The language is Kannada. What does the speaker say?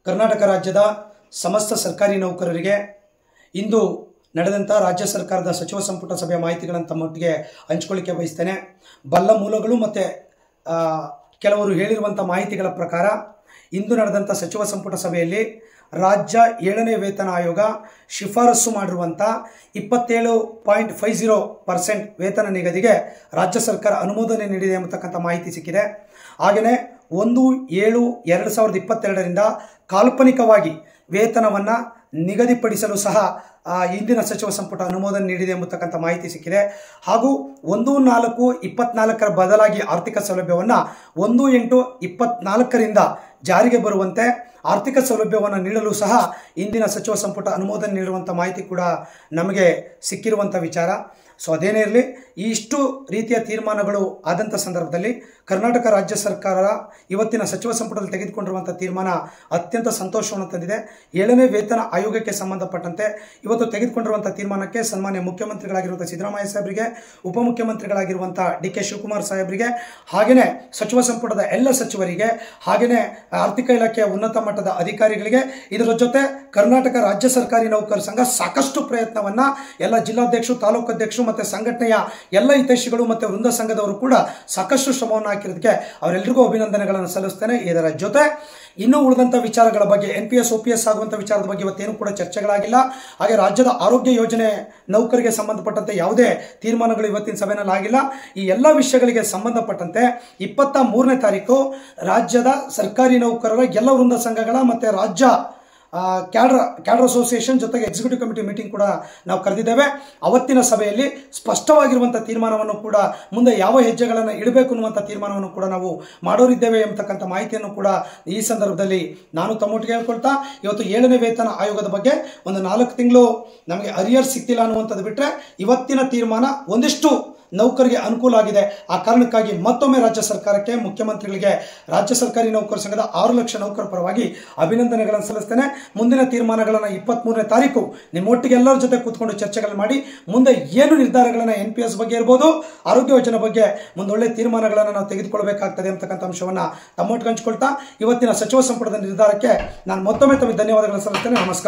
ಕರ್ನಾಟಕ ರಾಜ್ಯದ ಸಮಸ್ತ ಸರ್ಕಾರಿ ನೌಕರರಿಗೆ ಇಂದು ನಡೆದಂತ ರಾಜ್ಯ ಸರ್ಕಾರದ ಸಚಿವ ಸಂಪುಟ ಸಭೆಯ ಮಾಹಿತಿಗಳನ್ನು ತಮ್ಮೊಟ್ಟಿಗೆ ಹಂಚಿಕೊಳ್ಳಿಕ್ಕೆ ಬಯಸ್ತೇನೆ. ಬಲ್ಲ ಮೂಲಗಳು ಮತ್ತೆ ಕೆಲವರು ಹೇಳಿರುವಂತ ಮಾಹಿತಿಗಳ ಪ್ರಕಾರ ಇಂದು ನಡೆದಂತ ಸಚಿವ ಸಂಪುಟ ಸಭೆಯಲ್ಲಿ ರಾಜ್ಯ 7ನೇ ವೇತನ ಆಯೋಗ ಶಿಫಾರಸು ಮಾಡಿರುವಂತ 27.50% ವೇತನ ನಿಗದಿಗೆ ರಾಜ್ಯ ಸರ್ಕಾರ ಅನುಮೋದನೆ ನೀಡಿದೆ ಎಂಬತಕ್ಕಂಥ ಮಾಹಿತಿ ಸಿಕ್ಕಿದೆ. ಹಾಗೆಯೇ 1/7/2022ರಿಂದ ಕಾಲ್ಪನಿಕವಾಗಿ ವೇತನವನ್ನು ನಿಗದಿಪಡಿಸಲು ಸಹ ಇಂದಿನ ಸಚಿವ ಸಂಪುಟ ಅನುಮೋದನೆ ನೀಡಿದೆ ಎಂಬತಕ್ಕಂಥ ಮಾಹಿತಿ ಸಿಕ್ಕಿದೆ. ಹಾಗೂ 1/4/24 ಬದಲಾಗಿ ಆರ್ಥಿಕ ಸೌಲಭ್ಯವನ್ನು 1/8/24ರಿಂದ ಜಾರಿಗೆ ಬರುವಂತೆ ಆರ್ಥಿಕ ಸೌಲಭ್ಯವನ್ನು ನೀಡಲು ಸಹ ಇಂದಿನ ಸಚಿವ ಸಂಪುಟ ಅನುಮೋದನೆ ನೀಡುವಂಥ ಮಾಹಿತಿ ಕೂಡ ನಮಗೆ ಸಿಕ್ಕಿರುವಂಥ ವಿಚಾರ. ಸೊ ಅದೇನೇ ಇರಲಿ, ಇಷ್ಟು ರೀತಿಯ ತೀರ್ಮಾನಗಳು ಆದಂಥ ಸಂದರ್ಭದಲ್ಲಿ ಕರ್ನಾಟಕ ರಾಜ್ಯ ಸರ್ಕಾರ ಇವತ್ತಿನ ಸಚಿವ ಸಂಪುಟದಲ್ಲಿ ತೆಗೆದುಕೊಂಡಿರುವಂಥ ತೀರ್ಮಾನ ಅತ್ಯಂತ ಸಂತೋಷವನ್ನು ತಂದಿದೆ. 7ನೇ ವೇತನ ಆಯೋಗಕ್ಕೆ ಸಂಬಂಧಪಟ್ಟಂತೆ ಇವತ್ತು ತೆಗೆದುಕೊಂಡಿರುವಂಥ ತೀರ್ಮಾನಕ್ಕೆ ಸನ್ಮಾನ್ಯ ಮುಖ್ಯಮಂತ್ರಿಗಳಾಗಿರುವಂಥ ಸಿದ್ದರಾಮಯ್ಯ ಸಾಹೇಬರಿಗೆ, ಉಪಮುಖ್ಯಮಂತ್ರಿಗಳಾಗಿರುವಂಥ ಡಿ.ಕೆ. ಶಿವಕುಮಾರ್ ಸಾಹೇಬರಿಗೆ, ಹಾಗೆಯೇ ಸಚಿವ ಸಂಪುಟದ ಎಲ್ಲ ಸಚಿವರಿಗೆ, ಹಾಗೆಯೇ ಆರ್ಥಿಕ ಇಲಾಖೆಯ ಉನ್ನತ ಮಟ್ಟದ ಅಧಿಕಾರಿಗಳಿಗೆ, ಇದರ ಜೊತೆ ಕರ್ನಾಟಕ ರಾಜ್ಯ ಸರ್ಕಾರಿ ನೌಕರ ಸಂಘ ಸಾಕಷ್ಟು ಪ್ರಯತ್ನವನ್ನ ಎಲ್ಲ ಜಿಲ್ಲಾಧ್ಯಕ್ಷರು, ತಾಲೂಕು ಅಧ್ಯಕ್ಷರು ಮತ್ತೆ ಸಂಘಟನೆಯ ಎಲ್ಲ ಹಿತೈಷಿಗಳು ಮತ್ತೆ ವೃಂದ ಸಂಘದವರು ಕೂಡ ಸಾಕಷ್ಟು ಶ್ರಮವನ್ನು ಹಾಕಿರೋದಕ್ಕೆ ಅವರೆಲ್ಲರಿಗೂ ಅಭಿನಂದನೆಗಳನ್ನು ಸಲ್ಲಿಸ್ತೇನೆ. ಇದರ ಜೊತೆ ಇನ್ನೂ ಉಳಿದಂಥ ವಿಚಾರಗಳ ಬಗ್ಗೆ NPS OPS ಆಗುವಂಥ ವಿಚಾರದ ಬಗ್ಗೆ ಇವತ್ತೇನು ಕೂಡ ಚರ್ಚೆಗಳಾಗಿಲ್ಲ. ಹಾಗೆ ರಾಜ್ಯದ ಆರೋಗ್ಯ ಯೋಜನೆ ನೌಕರಿಗೆ ಸಂಬಂಧಪಟ್ಟಂತೆ ಯಾವುದೇ ತೀರ್ಮಾನಗಳು ಇವತ್ತಿನ ಸಭೆಯಲ್ಲಿ ಆಗಿಲ್ಲ. ಈ ಎಲ್ಲ ವಿಷಯಗಳಿಗೆ ಸಂಬಂಧಪಟ್ಟಂತೆ 23ನೇ ತಾರೀಕು ರಾಜ್ಯದ ಸರ್ಕಾರಿ ನೌಕರರ ಎಲ್ಲ ವೃಂದ ಸಂಘಗಳ ಮತ್ತೆ ರಾಜ್ಯ ಕ್ಯಾಡರ್ ಅಸೋಸಿಯೇಷನ್ ಜೊತೆಗೆ ಎಕ್ಸಿಕ್ಯೂಟಿವ್ ಕಮಿಟಿ ಮೀಟಿಂಗ್ ಕೂಡ ನಾವು ಕರೆದಿದ್ದೇವೆ. ಅವತ್ತಿನ ಸಭೆಯಲ್ಲಿ ಸ್ಪಷ್ಟವಾಗಿರುವಂಥ ತೀರ್ಮಾನವನ್ನು ಕೂಡ ಮುಂದೆ ಯಾವ ಹೆಜ್ಜೆಗಳನ್ನು ಇಡಬೇಕು ಅನ್ನುವಂಥ ತೀರ್ಮಾನವನ್ನು ಕೂಡ ನಾವು ಮಾಡೋರಿದ್ದೇವೆ ಎಂಬತಕ್ಕಂಥ ಮಾಹಿತಿಯನ್ನು ಕೂಡ ಈ ಸಂದರ್ಭದಲ್ಲಿ ನಾನು ತಮ್ಮೊಟ್ಟಿಗೆ ಹೇಳ್ಕೊಳ್ತಾ, ಇವತ್ತು 7ನೇ ವೇತನ ಆಯೋಗದ ಬಗ್ಗೆ ಒಂದು 4 ತಿಂಗಳು ನಮಗೆ ಅರಿಯರ್ ಸಿಕ್ತಿಲ್ಲ ಅನ್ನುವಂಥದ್ದು ಬಿಟ್ಟರೆ ಇವತ್ತಿನ ತೀರ್ಮಾನ ಒಂದಿಷ್ಟು ನೌಕರಿಗೆ ಅನುಕೂಲ ಆಗಿದೆ. ಆ ಕಾರಣಕ್ಕಾಗಿ ಮತ್ತೊಮ್ಮೆ ರಾಜ್ಯ ಸರ್ಕಾರಕ್ಕೆ, ಮುಖ್ಯಮಂತ್ರಿಗಳಿಗೆ, ರಾಜ್ಯ ಸರ್ಕಾರಿ ನೌಕರ ಸಂಘದ 6 ಲಕ್ಷ ನೌಕರ ಪರವಾಗಿ ಅಭಿನಂದನೆಗಳನ್ನು ಸಲ್ಲಿಸ್ತೇನೆ. ಮುಂದಿನ ತೀರ್ಮಾನಗಳನ್ನು 23ನೇ ತಾರೀಕು ನಿಮ್ಮೊಟ್ಟಿಗೆ ಎಲ್ಲರ ಜೊತೆ ಕೂತ್ಕೊಂಡು ಚರ್ಚೆಗಳನ್ನು ಮಾಡಿ ಮುಂದೆ ಏನು ನಿರ್ಧಾರಗಳನ್ನು NPS ಬಗ್ಗೆ ಇರ್ಬೋದು, ಆರೋಗ್ಯ ಯೋಜನೆ ಬಗ್ಗೆ ಮುಂದೊಳ್ಳೆ ತೀರ್ಮಾನಗಳನ್ನು ನಾವು ತೆಗೆದುಕೊಳ್ಳಬೇಕಾಗ್ತದೆ ಅಂತಕ್ಕಂಥ ಅಂಶವನ್ನು ತಮ್ಮೊಟ್ಟಿಗೆ ಹಂಚಿಕೊಳ್ತಾ ಇವತ್ತಿನ ಸಚಿವ ಸಂಪುಟದ ನಿರ್ಧಾರಕ್ಕೆ ನಾನು ಮತ್ತೊಮ್ಮೆ ತಮಗೆ ಧನ್ಯವಾದಗಳನ್ನು ಸಲ್ಲಿಸ್ತೇನೆ. ನಮಸ್ಕಾರ.